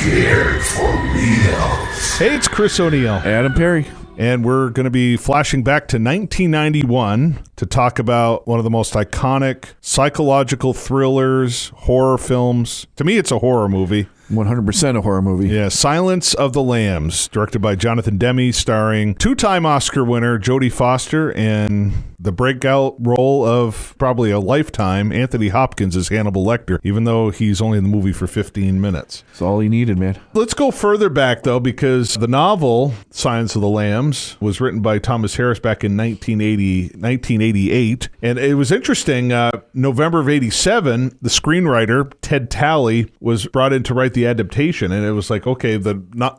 Scared for real. Hey, it's Chris O'Neill. Adam Perry. And we're going to be flashing back to 1991 to talk about one of the most iconic psychological thrillers, horror films. To me, it's a horror movie. 100% a horror movie. Yeah, Silence of the Lambs, directed by Jonathan Demme, starring two-time Oscar winner Jodie Foster and the breakout role of probably a lifetime, Anthony Hopkins as Hannibal Lecter, even though he's only in the movie for 15 minutes. That's all he needed, man. Let's go further back, though, because the novel, Silence of the Lambs, was written by Thomas Harris back in 1988. And it was interesting, November of 87, the screenwriter, Ted Talley, was brought in to write the adaptation. And it was like, okay,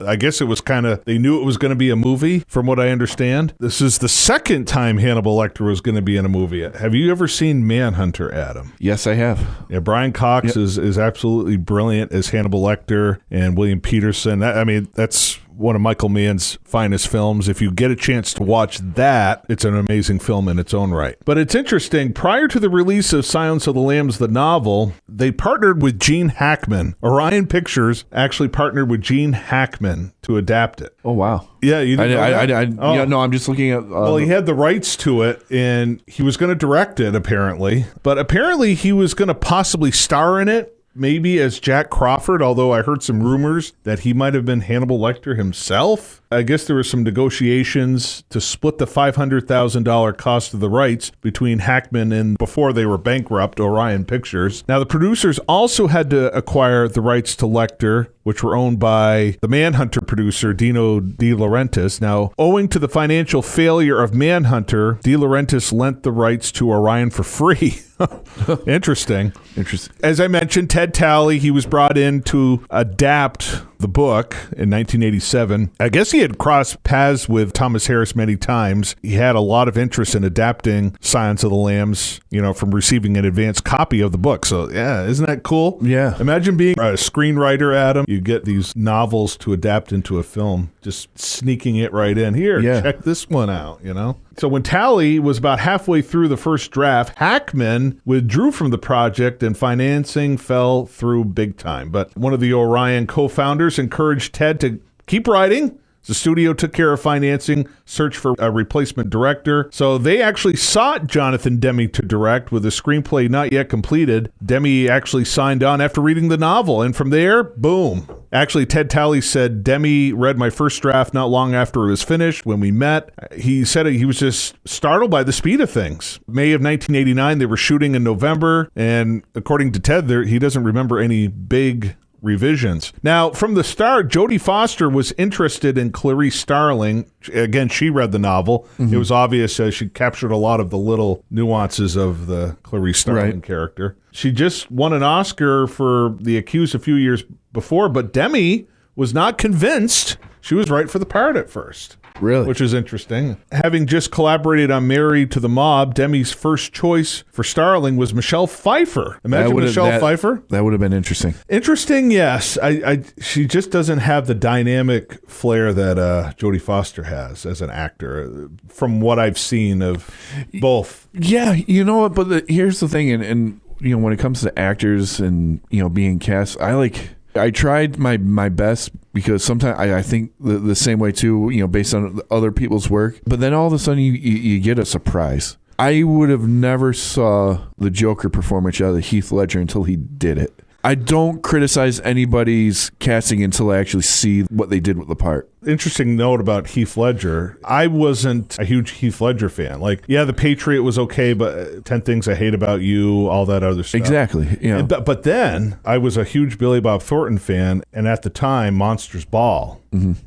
I guess it was kind of, they knew it was going to be a movie, from what I understand. This is the second time Hannibal Lecter was going to be in a movie. Have you ever seen Manhunter, Adam? Yes, I have. Yeah, Brian Cox is absolutely brilliant as Hannibal Lecter, and William Peterson. That's one of Michael Mann's finest films. If you get a chance to watch that, it's an amazing film in its own right. But it's interesting, prior to the release of Silence of the Lambs, the novel, they partnered with Gene Hackman. Orion Pictures actually partnered with Gene Hackman to adapt it. Oh, wow. Yeah, you didn't know that? No, I'm just looking at... well, he had the rights to it, and he was going to direct it, apparently. But apparently he was going to possibly star in it, maybe as Jack Crawford, although I heard some rumors that he might have been Hannibal Lecter himself. I guess there were some negotiations to split the $500,000 cost of the rights between Hackman and, before they were bankrupt, Orion Pictures. Now, the producers also had to acquire the rights to Lecter, which were owned by the Manhunter producer, Dino De Laurentiis. Now, owing to the financial failure of Manhunter, De Laurentiis lent the rights to Orion for free. Interesting. As I mentioned, Ted Talley, he was brought in to adapt the book in 1987. I guess he had crossed paths with Thomas Harris many times. He had a lot of interest in adapting Silence of the Lambs, from receiving an advanced copy of the book. So, yeah, isn't that cool? Yeah. Imagine being a screenwriter, Adam. You get these novels to adapt into a film, just sneaking it right in. Here, check this one out, So when Talley was about halfway through the first draft, Hackman withdrew from the project and financing fell through big time. But one of the Orion co-founders encouraged Ted to keep writing. The studio took care of financing, search for a replacement director. So they actually sought Jonathan Demme to direct with a screenplay not yet completed. Demme actually signed on after reading the novel. And from there, boom. Actually, Ted Talley said, Demme read my first draft not long after it was finished when we met. He said he was just startled by the speed of things. May of 1989, they were shooting in November. And according to Ted, he doesn't remember any big revisions. Now, from the start, Jodie Foster was interested in Clarice Starling. Again, she read the novel. Mm-hmm. It was obvious she captured a lot of the little nuances of the Clarice Starling character. She just won an Oscar for The Accused a few years before, but Demme was not convinced she was right for the part at first. Really? Which is interesting. Having just collaborated on Married to the Mob, Demme's first choice for Starling was Michelle Pfeiffer. Imagine Michelle Pfeiffer. That would have been interesting. Interesting, yes. She just doesn't have the dynamic flair that Jodie Foster has as an actor, from what I've seen of both. Yeah, you know what? But here's the thing, and when it comes to actors and being cast, I tried my best, because sometimes I think the same way too, based on other people's work. But then all of a sudden you get a surprise. I would have never saw the Joker performance out of Heath Ledger until he did it. I don't criticize anybody's casting until I actually see what they did with the part. Interesting note about Heath Ledger. I wasn't a huge Heath Ledger fan. The Patriot was okay, but 10 Things I Hate About You, all that other stuff. Exactly. Yeah. But then I was a huge Billy Bob Thornton fan, and at the time, Monsters Ball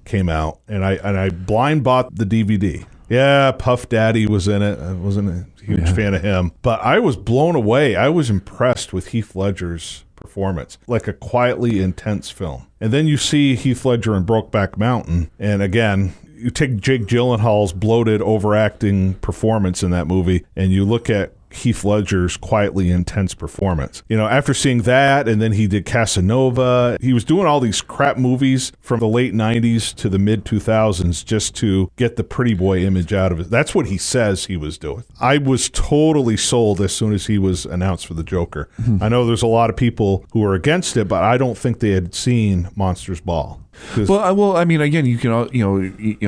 came out, and I blind bought the DVD. Yeah, Puff Daddy was in it. I wasn't a huge fan of him, but I was blown away. I was impressed with Heath Ledger's performance, like a quietly intense film. And then you see Heath Ledger in Brokeback Mountain, and again, you take Jake Gyllenhaal's bloated, overacting performance in that movie, and you look at Heath Ledger's quietly intense performance. After seeing that, and then he did Casanova, he was doing all these crap movies from the late 90s to the mid 2000s just to get the pretty boy image out of it. That's what he says he was doing. I was totally sold as soon as he was announced for the Joker. I know there's a lot of people who are against it, but I don't think they had seen Monsters Ball. Well, I mean, again, you can,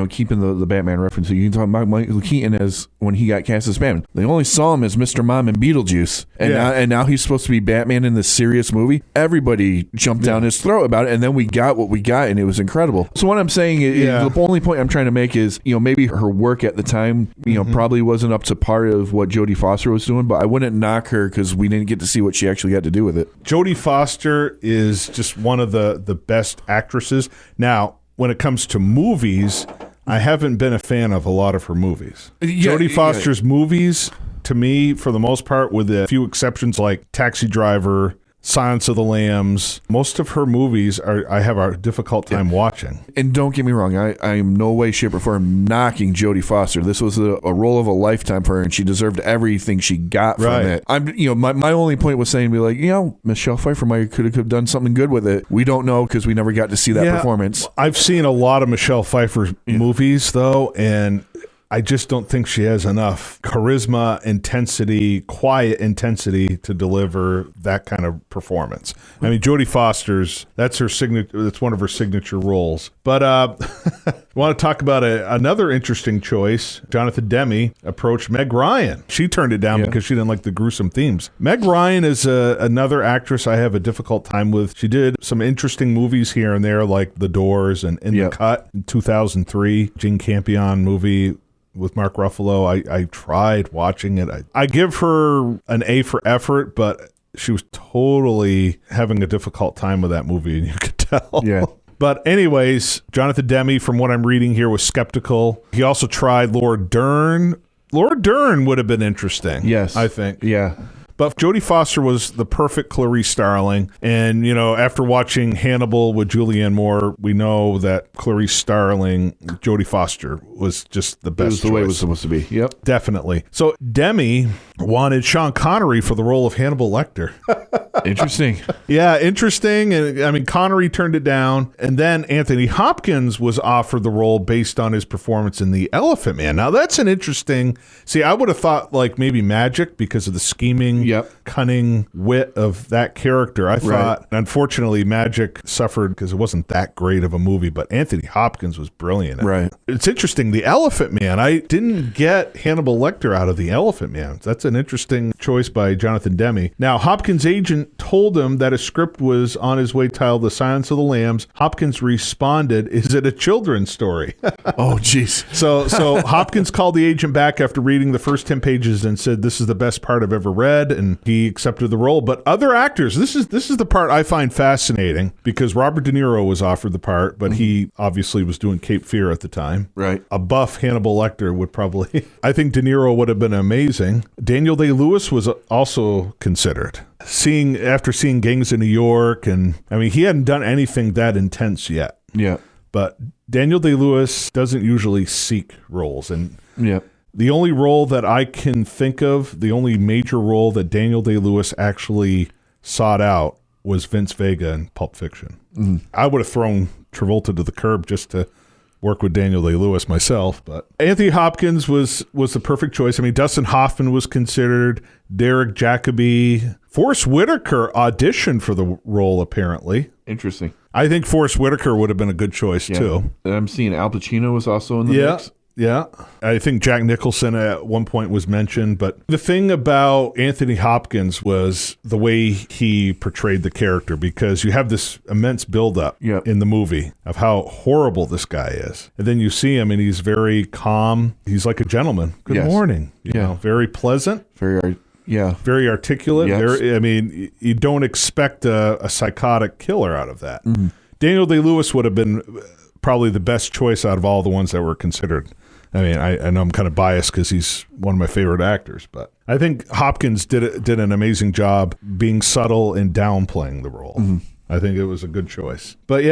keeping the Batman reference, you can talk about Michael Keaton as when he got cast as Batman. They only saw him as Mr. Mom in Beetlejuice, and now he's supposed to be Batman in this serious movie. Everybody jumped down his throat about it, and then we got what we got, and it was incredible. So what I'm saying is, the only point I'm trying to make is, maybe her work at the time, probably wasn't up to par of what Jodie Foster was doing, but I wouldn't knock her because we didn't get to see what she actually had to do with it. Jodie Foster is just one of the best actresses. Now, when it comes to movies, I haven't been a fan of a lot of her movies. Jodie Foster's movies, to me, for the most part, with a few exceptions like Taxi Driver, Silence of the Lambs, most of her movies I have a difficult time watching. And don't get me wrong, I am no way, shape, or form knocking Jodie Foster. This was a role of a lifetime for her, and she deserved everything she got from it. My only point was saying, Michelle Pfeiffer could have done something good with it. We don't know because we never got to see that performance. I've seen a lot of Michelle Pfeiffer movies, though, and I just don't think she has enough charisma, intensity, quiet intensity to deliver that kind of performance. I mean, Jodie Foster's, that's her signature. That's one of her signature roles. But I want to talk about another interesting choice. Jonathan Demme approached Meg Ryan. She turned it down because she didn't like the gruesome themes. Meg Ryan is another actress I have a difficult time with. She did some interesting movies here and there, like The Doors and In the Cut in 2003, Jane Campion movie with Mark Ruffalo. I tried watching it. I give her an A for effort, but she was totally having a difficult time with that movie, and you could tell. Yeah. But anyways, Jonathan Demme, from what I'm reading here, was skeptical. He also tried Laura Dern. Laura Dern would have been interesting. Yes. I think. Yeah. But Jodie Foster was the perfect Clarice Starling. And, after watching Hannibal with Julianne Moore, we know that Clarice Starling, Jodie Foster, was just the best choice. It was the way it was supposed to be. Yep. Definitely. So Demme wanted Sean Connery for the role of Hannibal Lecter. Interesting. Yeah, interesting. And I mean, Connery turned it down. And then Anthony Hopkins was offered the role based on his performance in The Elephant Man. Now, that's an interesting... See, I would have thought like maybe Magic because of the scheming, cunning wit of that character. I thought, unfortunately, Magic suffered because it wasn't that great of a movie, but Anthony Hopkins was brilliant. Right. It's interesting. The Elephant Man, I didn't get Hannibal Lecter out of The Elephant Man. That's an interesting choice by Jonathan Demme. Now, Hopkins' agent told him that a script was on his way titled The Silence of the Lambs. Hopkins responded, "Is it a children's story?" Oh, jeez. So Hopkins called the agent back after reading the first 10 pages and said, "This is the best part I've ever read," and he accepted the role. But other actors, this is the part I find fascinating because Robert De Niro was offered the part, but he obviously was doing Cape Fear at the time. Right. A buff Hannibal Lecter would probably, I think De Niro would have been amazing. Daniel Day-Lewis was also considered. After seeing Gangs of New York, and I mean, he hadn't done anything that intense yet. Yeah. But Daniel Day-Lewis doesn't usually seek roles. And the only role that I can think of, the only major role that Daniel Day-Lewis actually sought out was Vince Vega in Pulp Fiction. I would have thrown Travolta to the curb just to work with Daniel Day-Lewis myself, but Anthony Hopkins was the perfect choice. I mean, Dustin Hoffman was considered, Derek Jacobi. Forrest Whitaker auditioned for the role, apparently. Interesting. I think Forrest Whitaker would have been a good choice, too. I'm seeing Al Pacino was also in the mix. Yeah. I think Jack Nicholson at one point was mentioned, but the thing about Anthony Hopkins was the way he portrayed the character, because you have this immense buildup in the movie of how horrible this guy is. And then you see him and he's very calm. He's like a gentleman. Good morning. You know, very pleasant. Very articulate. Yes. I mean, you don't expect a psychotic killer out of that. Daniel Day-Lewis would have been probably the best choice out of all the ones that were considered. I mean, I know I'm kind of biased because he's one of my favorite actors, but I think Hopkins did an amazing job being subtle and downplaying the role. I think it was a good choice. But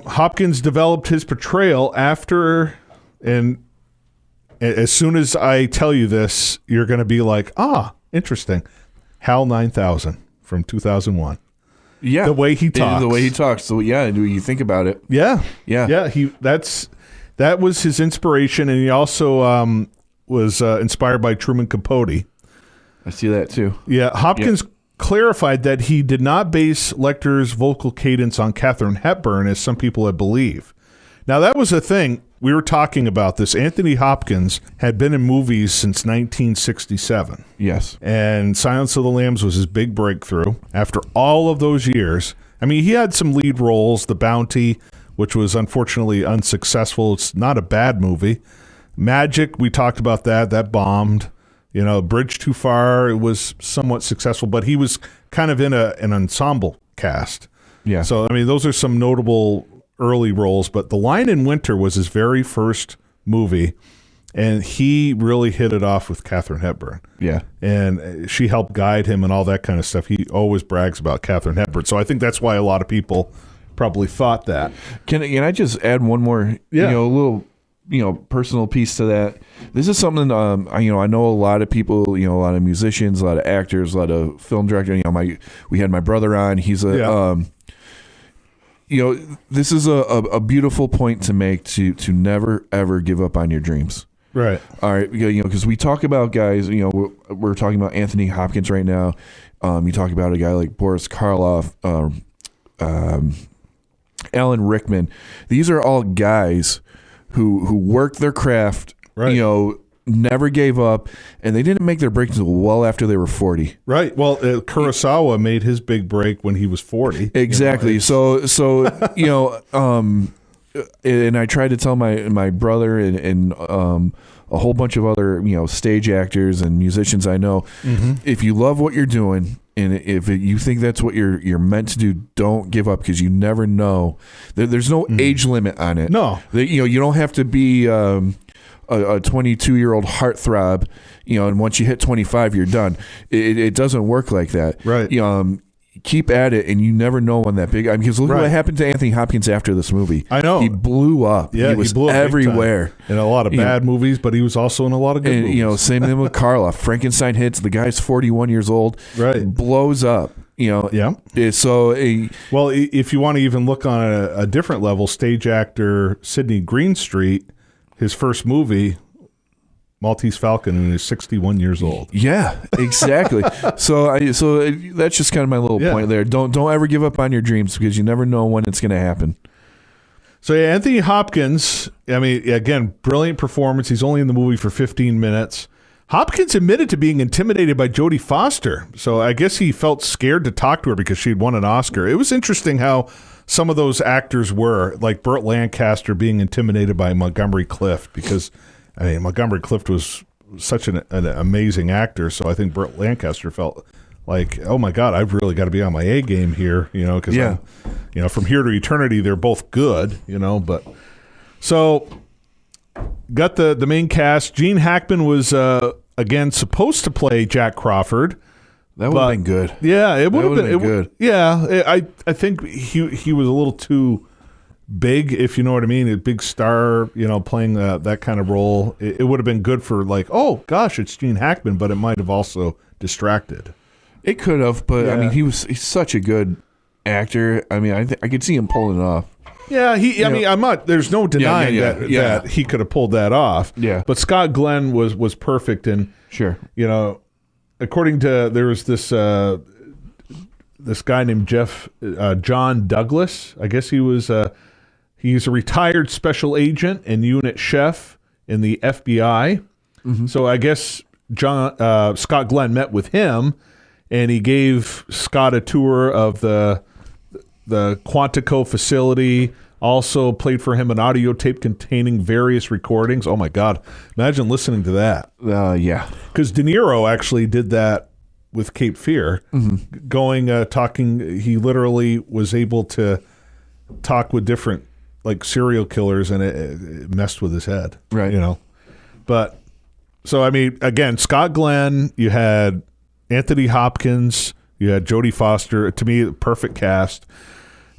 Hopkins developed his portrayal after, and as soon as I tell you this, you're going to be like, interesting. HAL 9000 from 2001. Yeah, the way he talks. The way he talks. So yeah, you think about it. Yeah. Yeah. That was his inspiration, and he also was inspired by Truman Capote. I see that too. Yeah, Hopkins clarified that he did not base Lecter's vocal cadence on Katharine Hepburn, as some people had believed. Now, that was a thing. We were talking about this. Anthony Hopkins had been in movies since 1967. Yes. And Silence of the Lambs was his big breakthrough. After all of those years, I mean, he had some lead roles, The Bounty, which was unfortunately unsuccessful. It's not a bad movie. Magic, we talked about that. That bombed. Bridge Too Far, it was somewhat successful, but he was kind of in an ensemble cast. Yeah. So, I mean, those are some notable early roles, but The Lion in Winter was his very first movie, and he really hit it off with Katharine Hepburn. Yeah. And she helped guide him and all that kind of stuff. He always brags about Katharine Hepburn. So I think that's why a lot of people probably thought that. Can I just add one more, little, personal piece to that? This is something, I know a lot of people, a lot of musicians, a lot of actors, a lot of film directors. We had my brother on. He's this is a beautiful point to make, to never ever give up on your dreams. Right. All right. Because we talk about guys. We're talking about Anthony Hopkins right now. You talk about a guy like Boris Karloff, Alan Rickman. These are all guys who worked their craft. Right. Never gave up, and they didn't make their break until well after they were 40. Right. Well, Kurosawa made his big break when he was 40. Exactly. So and I tried to tell my brother and a whole bunch of other stage actors and musicians I know, if you love what you're doing and if you think that's what you're meant to do, don't give up, because you never know. There's no age limit on it. No. You don't have to be a 22-year-old heartthrob, and once you hit 25, you're done. It doesn't work like that. Right. Keep at it, and you never know when that big. Because look what happened to Anthony Hopkins after this movie. I know. He blew up. Yeah, he was blew up everywhere. In a lot of bad movies, but he was also in a lot of good movies. Same thing with Karloff. Frankenstein hits. The guy's 41 years old. Right. Blows up. Yeah. So, well, if you want to even look on a different level, stage actor Sidney Greenstreet, his first movie, Maltese Falcon, and he's 61 years old. Yeah, exactly. so that's just kind of my little point there. Don't ever give up on your dreams, because you never know when it's going to happen. So Anthony Hopkins, I mean, again, brilliant performance. He's only in the movie for 15 minutes. Hopkins admitted to being intimidated by Jodie Foster. So I guess he felt scared to talk to her because she'd won an Oscar. It was interesting how some of those actors were, like Burt Lancaster being intimidated by Montgomery Clift, because Montgomery Clift was such an amazing actor. So I think Burt Lancaster felt like, oh my God, I've really got to be on my A game here, because from here to eternity, they're both good, but so got the main cast. Gene Hackman was, again, supposed to play Jack Crawford. That would have been good. Yeah, it would have been good. Yeah, I think he was a little too big, if you know what I mean, a big star, playing that kind of role. It would have been good for like, oh gosh, it's Gene Hackman, but it might have also distracted. It could have, but I mean, he's such a good actor. I mean, I could see him pulling it off. Yeah, I'm not. There's no denying that he could have pulled that off. Yeah, but Scott Glenn was perfect, and sure, according to there was this guy named John Douglas. I guess he's a retired special agent and unit chef in the FBI. Mm-hmm. So I guess Scott Glenn met with him, and he gave Scott a tour of the Quantico facility. Also played for him an audio tape containing various recordings. Oh my God. Imagine listening to that. Yeah. Because De Niro actually did that with Cape Fear. Mm-hmm. Talking, he literally was able to talk with different like serial killers, and it messed with his head. Right. But so, I mean, again, Scott Glenn, you had Anthony Hopkins, you had Jodie Foster. To me, perfect cast.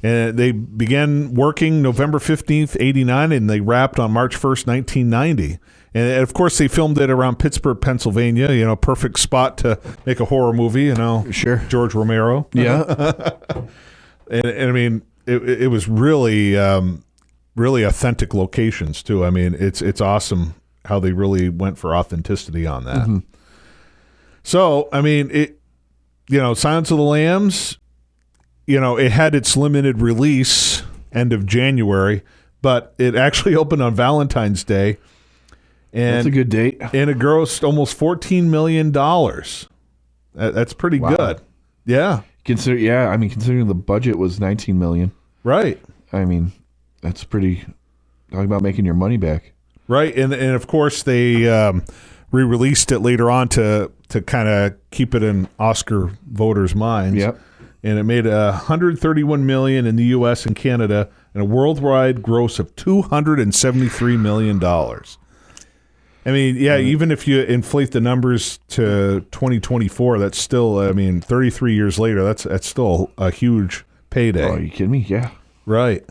And they began working November 15th, 1989, and they wrapped on March 1st, 1990. And of course, they filmed it around Pittsburgh, Pennsylvania. Perfect spot to make a horror movie. Sure. George Romero. Yeah. and I mean, it was really, really authentic locations too. I mean, it's awesome how they really went for authenticity on that. Mm-hmm. So, I mean, Silence of the Lambs, it had its limited release end of January, but it actually opened on Valentine's Day. And that's a good date. And it grossed almost $14 million. That's pretty good. Yeah. Considering the budget was $19 million. Right. I mean, that's pretty. Talking about making your money back. Right. And of course, they re-released it later on to kind of keep it in Oscar voters' minds. Yep. And it made $131 million in the U.S. and Canada and a worldwide gross of $273 million. I mean, even if you inflate the numbers to 2024, that's still, 33 years later, that's still a huge payday. Oh, are you kidding me? Yeah. Right.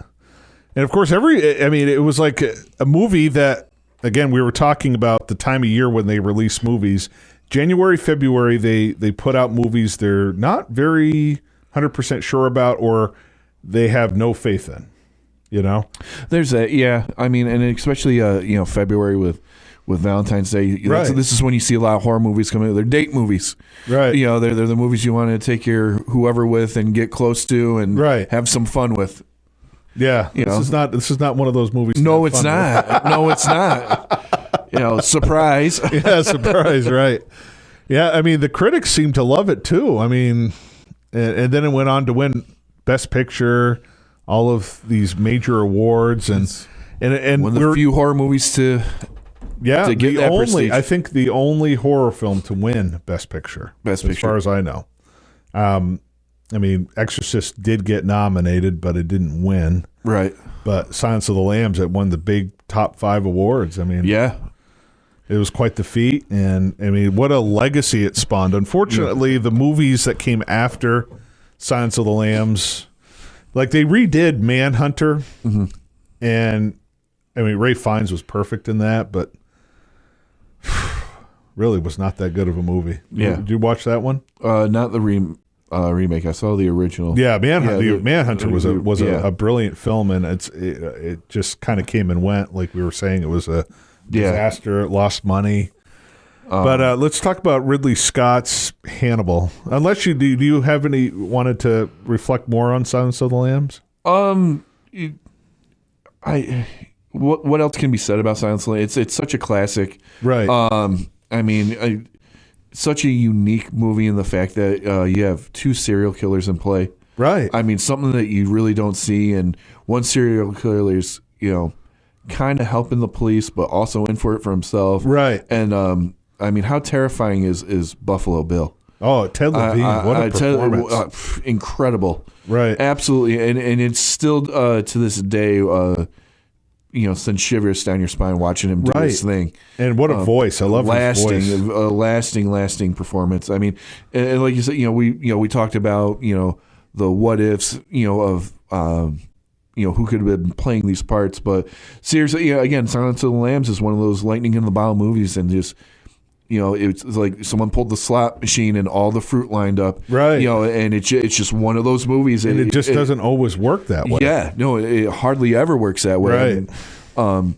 And of course, it was like a movie that, again, we were talking about the time of year when they release movies. January, February, they put out movies they're not very 100% sure about or they have no faith in, There's that, yeah. I mean, and especially, February with Valentine's Day. Right. So this is when you see a lot of horror movies coming out. They're date movies. Right. They're the movies you want to take your whoever with and get close to and have some fun with. Yeah. This is not one of those movies. No, it's not. No, it's not. Surprise. Yeah, surprise, right. Yeah, I mean, the critics seem to love it too. I mean, and then it went on to win Best Picture, all of these major awards, and one of the few horror movies to get that prestige. I think the only horror film to win Best Picture, as far as I know. Exorcist did get nominated, but it didn't win. Right. But Silence of the Lambs, it won the big top 5 awards. It was quite the feat, and what a legacy it spawned. Unfortunately, the movies that came after Silence of the Lambs, like they redid Manhunter, and Ralph Fiennes was perfect in that, but really was not that good of a movie. Yeah. Did you watch that one? Not the remake. I saw the original. Yeah, Manhunter was a brilliant film, and it just kind of came and went. Like we were saying, it was a disaster. It lost money. But let's talk about Ridley Scott's Hannibal. Unless do you have wanted to reflect more on Silence of the Lambs? What else can be said about Silence of the Lambs? It's such a classic, right? Such a unique movie in the fact that you have 2 serial killers in play, right? Something that you really don't see, and one serial killer is kind of helping the police, but also in for it for himself, right? And how terrifying is Buffalo Bill? Oh, Ted Levine, what a performance! Incredible, right? Absolutely, and it's still to this day. Send shivers down your spine watching him do this thing. And what a voice! I love his voice. A lasting performance. I mean, and like you said, we talked about the what ifs, of who could have been playing these parts. But seriously, again, Silence of the Lambs is one of those lightning in the bottle movies, and just it's like someone pulled the slot machine and all the fruit lined up, right? And it's just one of those movies, and it just doesn't always work that way. Yeah, no, it hardly ever works that way. Right.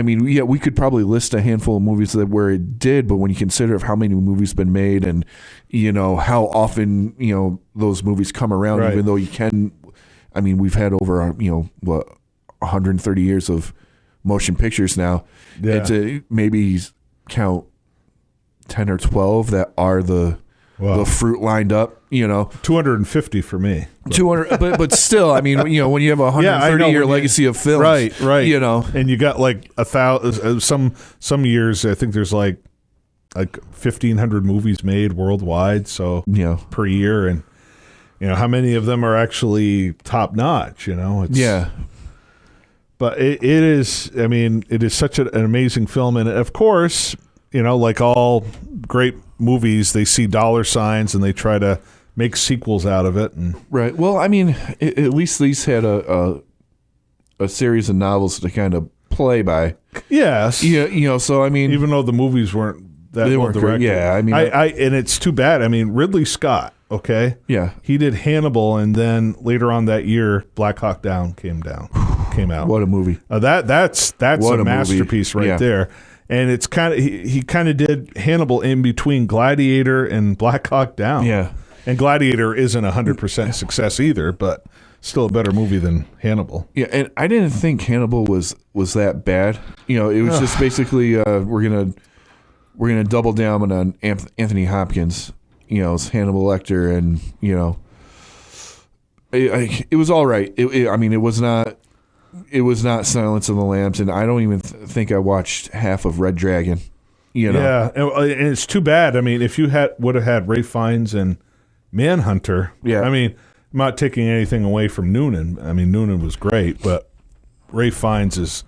We could probably list a handful of movies where it did, but when you consider of how many movies been made and how often those movies come around, even though you can, we've had over 130 years of motion pictures now. Yeah. To maybe count 10 or 12 that are the fruit lined up, 250 for me. 200, but still, when you have a 130-year legacy of films, right, and you got like 1,000. Some years, I think there's like 1,500 movies made worldwide, so per year, and how many of them are actually top notch? But it is. It is such an amazing film, and of course, like all great movies, they see dollar signs and they try to make sequels out of it. And right. Well, at least these had a series of novels to kind of play by. Yes. Yeah, so I mean, even though the movies weren't that well directed. Yeah, I mean, and it's too bad. I mean, Ridley Scott, okay? Yeah. He did Hannibal, and then later on that year, Black Hawk Down came out. What a movie. That's a masterpiece right there. And it's kind of he kind of did Hannibal in between Gladiator and Black Hawk Down. Yeah. And Gladiator isn't 100% success either, but still a better movie than Hannibal. Yeah, and I didn't think Hannibal was that bad. It was just basically we're gonna double down on Anthony Hopkins. As Hannibal Lecter, and it was all right. It was not Silence of the Lambs, and I don't even think I watched half of Red Dragon. Yeah, and it's too bad. I mean, if you would have had Ralph Fiennes and Manhunter, I mean, I'm not taking anything away from Noonan. I mean, Noonan was great, but Ralph Fiennes is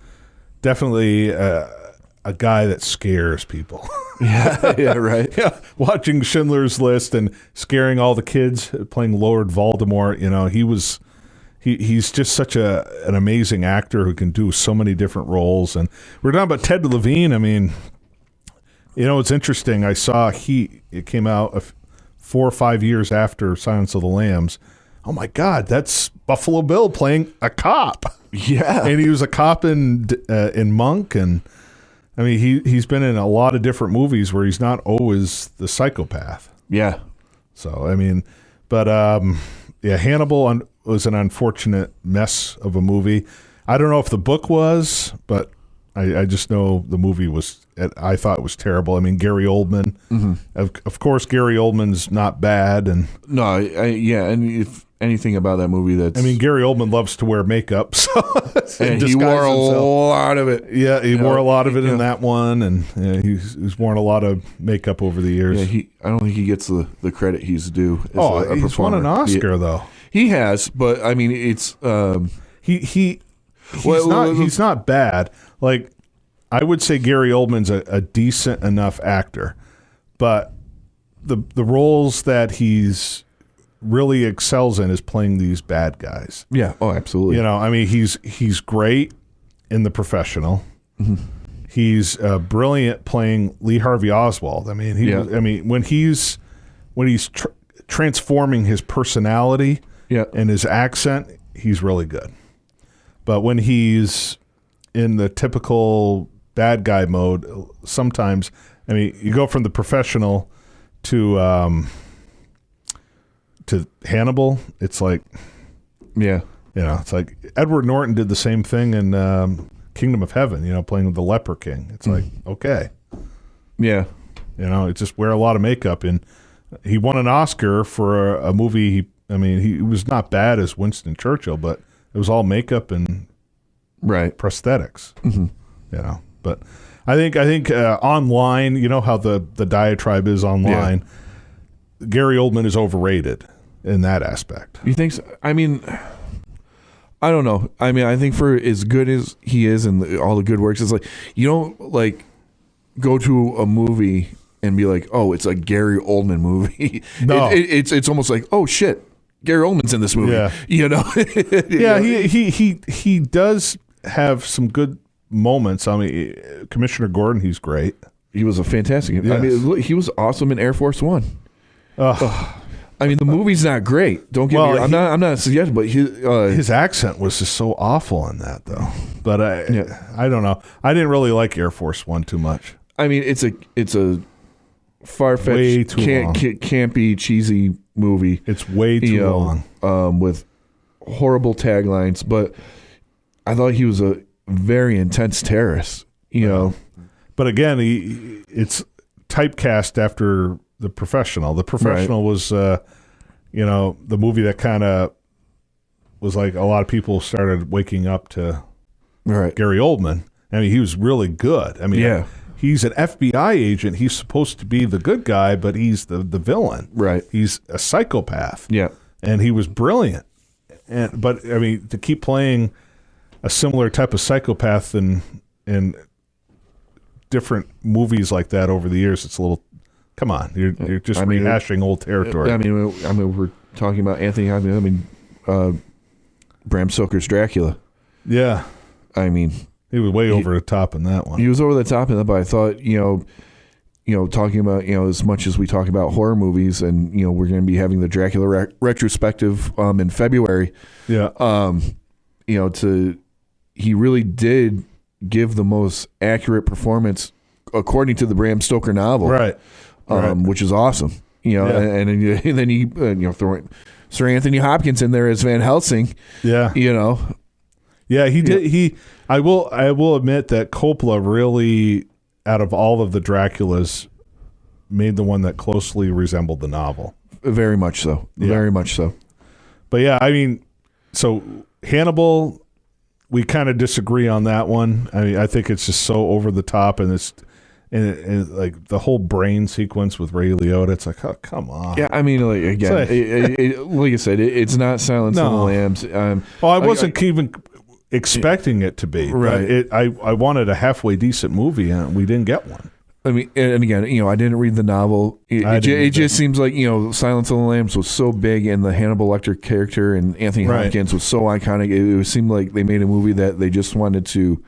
definitely a guy that scares people. Yeah, right. Yeah, watching Schindler's List and scaring all the kids, playing Lord Voldemort. He's just such an amazing actor who can do so many different roles. And we're talking about Ted Levine. I mean, it's interesting. I saw it came out 4 or 5 years after Silence of the Lambs. Oh my God, that's Buffalo Bill playing a cop. Yeah, and he was a cop in Monk, and I mean he's been in a lot of different movies where he's not always the psychopath. Yeah. So I mean, but Hannibal was an unfortunate mess of a movie. I don't know if the book was, but I just know the movie was. I thought it was terrible. I mean, Gary Oldman. Mm-hmm. Of course, Gary Oldman's not bad, and no, and if anything about that movie, I mean, Gary Oldman loves to wear makeup, so and he wore a lot of it. Yeah, he wore a lot of it in that one, and he's worn a lot of makeup over the years. Yeah, I don't think he gets the credit he's due. As he's won an Oscar though. He has, but I mean, it's he's not bad. Like, I would say Gary Oldman's a decent enough actor, but the roles that he's really excels in is playing these bad guys. Yeah. Oh, absolutely. I mean, he's great in The Professional. Mm-hmm. He's brilliant playing Lee Harvey Oswald. I mean, when he's transforming his personality and his accent, he's really good. But when he's in the typical bad guy mode, sometimes, I mean, you go from The Professional to Hannibal, it's like, it's like Edward Norton did the same thing in Kingdom of Heaven, playing the Leper King. It's like, okay. Yeah. It's just wear a lot of makeup. And he won an Oscar for a movie. He was not bad as Winston Churchill, but it was all makeup and prosthetics. Mm-hmm. But I think online, how the diatribe is online. Yeah. Gary Oldman is overrated in that aspect. You think so? I mean, I don't know. I mean, I think for as good as he is and all the good works, it's like you don't go to a movie and be like, oh, it's a Gary Oldman movie. No, it's almost like, oh shit, Gary Oldman's in this movie. Yeah, he does have some good moments. I mean, Commissioner Gordon, he's great. He was a fantastic. Yes. I mean, he was awesome in Air Force One. I mean, the movie's not great. Don't get me wrong. I'm not suggesting, but his accent was just so awful in that, though. But I don't know. I didn't really like Air Force One too much. I mean, it's a far-fetched, campy, cheesy movie. It's way too long, with horrible taglines. But I thought he was a very intense terrorist. But again, it's typecast after The Professional. The Professional was, the movie that kind of was like a lot of people started waking up to Gary Oldman. I mean, he was really good. I mean, he's an FBI agent. He's supposed to be the good guy, but he's the villain. Right. He's a psychopath. Yeah. And he was brilliant. But I mean, to keep playing a similar type of psychopath in different movies like that over the years, it's a little. Come on, you're just rehashing old territory. I mean, we're talking about Anthony Hopkins. I mean, Bram Stoker's Dracula. Yeah. I mean, He was way over the top in that one. He was over the top in that, but I thought, talking about, as much as we talk about horror movies, and, we're going to be having the Dracula retrospective in February. Yeah. He really did give the most accurate performance according to the Bram Stoker novel. Right. Which is awesome. And then you throw Sir Anthony Hopkins in there as Van Helsing. Yeah. Yeah, he did. I will admit that Coppola really, out of all of the Draculas, made the one that closely resembled the novel. Very much so. Yeah. Very much so. But yeah, I mean, so Hannibal, we kind of disagree on that one. I mean, I think it's just so over the top, and like the whole brain sequence with Ray Liotta. It's like, oh, come on. Yeah, I mean, like, again, like I said, it's not Silence of the Lambs. I wasn't even expecting it to be. Right. I wanted a halfway decent movie, and we didn't get one. I mean, and again, I didn't read the novel. It just seems like, Silence of the Lambs was so big, and the Hannibal Lecter character and Anthony Hopkins was so iconic. It seemed like they made a movie that they just wanted to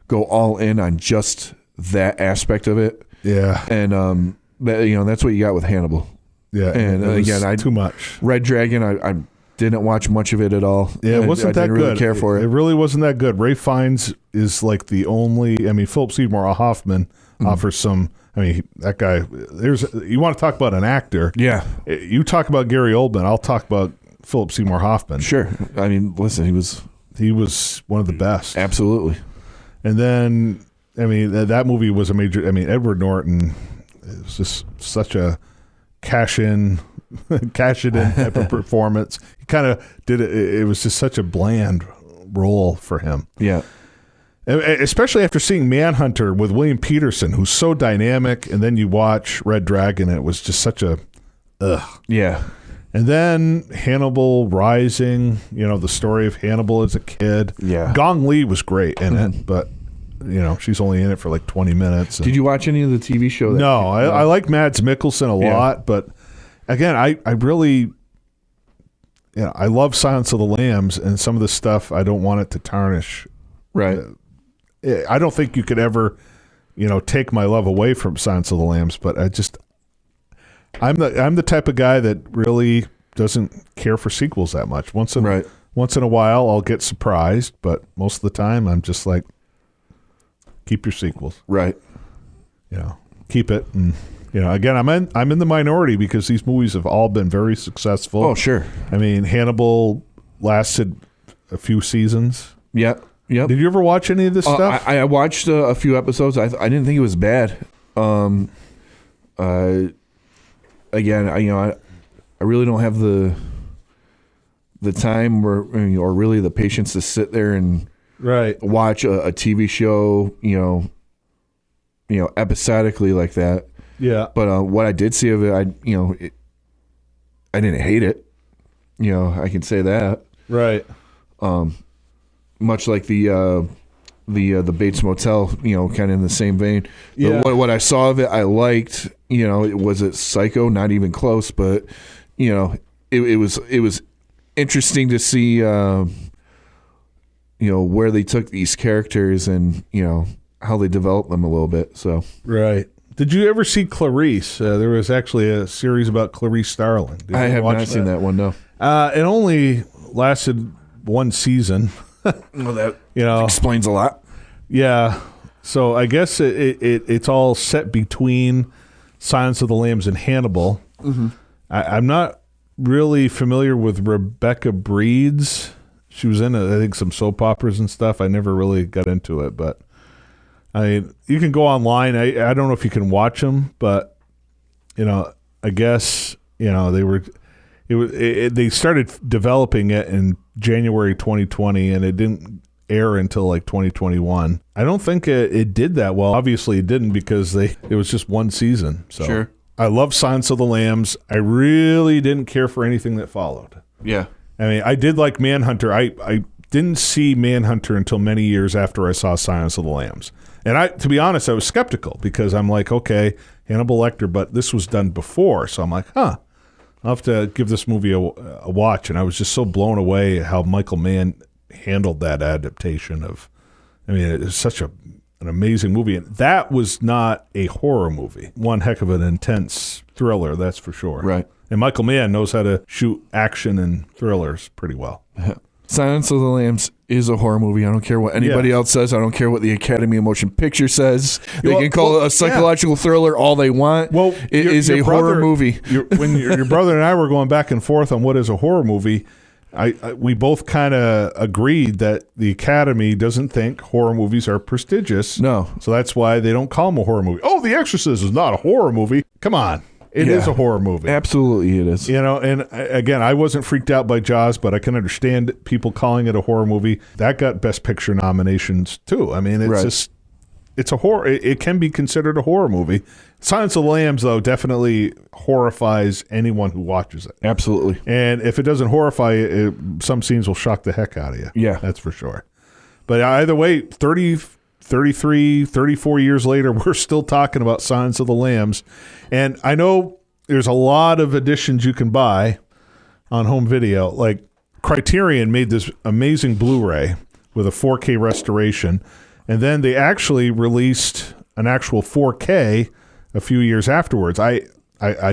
go all in on just that aspect of it. Yeah. And that's what you got with Hannibal. Yeah. And again, too much. Red Dragon, I didn't watch much of it at all. Yeah, it wasn't that good. I didn't really care for it. It really wasn't that good. Ray Fiennes is like the only. I mean, Philip Seymour Hoffman offers some. I mean, that guy. You want to talk about an actor? Yeah. You talk about Gary Oldman. I'll talk about Philip Seymour Hoffman. Sure. I mean, listen, he was one of the best. Absolutely. And then, I mean, that movie was a major. I mean, Edward Norton is just such a cash it in type of performance. He kind of did it. It was just such a bland role for him. Yeah. Especially after seeing Manhunter with William Peterson, who's so dynamic, and then you watch Red Dragon, and it was just such a ugh. Yeah. And then Hannibal Rising, the story of Hannibal as a kid. Yeah. Gong Li was great in it, but she's only in it for like 20 minutes. Did you watch any of the TV show? No, I like Mads Mikkelsen a lot, but again, I really, I love Silence of the Lambs, and some of the stuff I don't want it to tarnish. Right. I don't think you could ever, take my love away from Silence of the Lambs, but I'm the type of guy that really doesn't care for sequels that much. Once in a while, I'll get surprised, but most of the time, I'm just like, keep your sequels. Right. Keep it. And, again, I'm in the minority because these movies have all been very successful. Oh, sure. I mean, Hannibal lasted a few seasons. Yeah. Yep. Did you ever watch any of this stuff? I watched a few episodes. I didn't think it was bad. Again, I really don't have the time or really the patience to sit there and watch a TV show, episodically like that. Yeah. But what I did see of it, I didn't hate it. I can say that. Right. Much like the Bates Motel, kind of in the same vein. Yeah. But what I saw of it, I liked. Was it Psycho? Not even close. But it was interesting to see. Where they took these characters and how they developed them a little bit. So right. Did you ever see Clarice? There was actually a series about Clarice Starling. I have not seen that one. No. It only lasted one season. Well, that explains a lot. Yeah. So I guess it's all set between Silence of the Lambs and Hannibal. Mm-hmm. I'm not really familiar with Rebecca Breeds. She was in, I think, some soap operas and stuff. I never really got into it, but you can go online. I don't know if you can watch them, but I guess they started developing it in January 2020, and it didn't air until like 2021. I don't think it did that well. Obviously, it didn't because it was just one season. So sure. I love Silence of the Lambs. I really didn't care for anything that followed. Yeah. I mean, I did like Manhunter. I didn't see Manhunter until many years after I saw Silence of the Lambs. And to be honest, I was skeptical because I'm like, okay, Hannibal Lecter, but this was done before. So I'm like, I'll have to give this movie a watch. And I was just so blown away how Michael Mann handled that adaptation of I mean, it's such an amazing movie. And that was not a horror movie. One heck of an intense thriller, that's for sure. Right. And Michael Mann knows how to shoot action and thrillers pretty well. Silence of the Lambs is a horror movie. I don't care what anybody else says. I don't care what the Academy of Motion Picture says. They can call it a psychological thriller all they want. Well, it is a horror movie. When your brother and I were going back and forth on what is a horror movie, we both kind of agreed that the Academy doesn't think horror movies are prestigious. No. So that's why they don't call them a horror movie. Oh, The Exorcist is not a horror movie. Come on. It is a horror movie. Absolutely it is. You know, and again, I wasn't freaked out by Jaws, but I can understand people calling it a horror movie. That got Best Picture nominations too. I mean, it's a horror. It can be considered a horror movie. Silence of the Lambs, though, definitely horrifies anyone who watches it. Absolutely. And if it doesn't horrify you, some scenes will shock the heck out of you. Yeah. That's for sure. But either way, 33, 34 years later, we're still talking about Silence of the Lambs. And I know there's a lot of editions you can buy on home video. Like Criterion made this amazing Blu-ray with a 4K restoration. And then they actually released an actual 4K a few years afterwards. I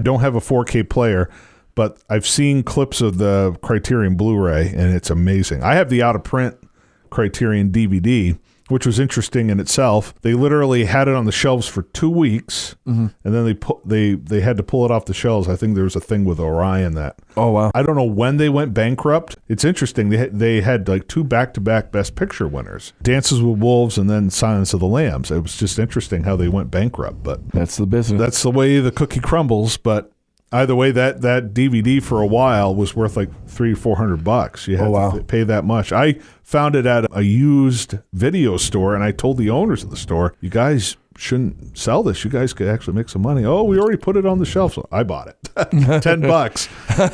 don't have a 4K player, but I've seen clips of the Criterion Blu-ray, and it's amazing. I have the out-of-print Criterion DVD, which was interesting in itself. They literally had it on the shelves for 2 weeks, and then they had to pull it off the shelves. I think there was a thing with Orion that. Oh wow! I don't know when they went bankrupt. It's interesting. They had like 2 back-to-back Best Picture winners: Dances with Wolves and then Silence of the Lambs. It was just interesting how they went bankrupt, but that's the business. That's the way the cookie crumbles. But either way, that DVD for a while was worth like $300-400. You had to pay that much. I found it at a used video store, and I told the owners of the store, "You guys shouldn't sell this. You guys could actually make some money." "Oh, we already put it on the shelf." So I bought it. $10.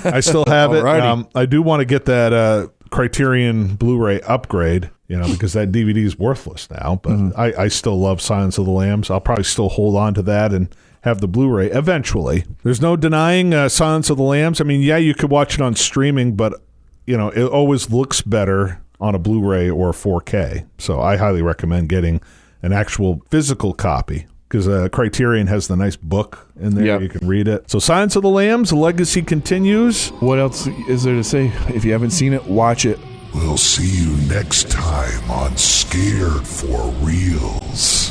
I still have it. I do want to get that Criterion Blu-ray upgrade, because that DVD is worthless now. But I still love Silence of the Lambs. I'll probably still hold on to that and have the Blu-ray eventually. There's no denying Silence of the Lambs. I mean, yeah, you could watch it on streaming, but it always looks better on a Blu-ray or 4K. So I highly recommend getting an actual physical copy, because Criterion has the nice book in there. Yep. You can read it. So Silence of the Lambs, the legacy continues. What else is there to say? If you haven't seen it, watch it. We'll see you next time on Scared for Reals.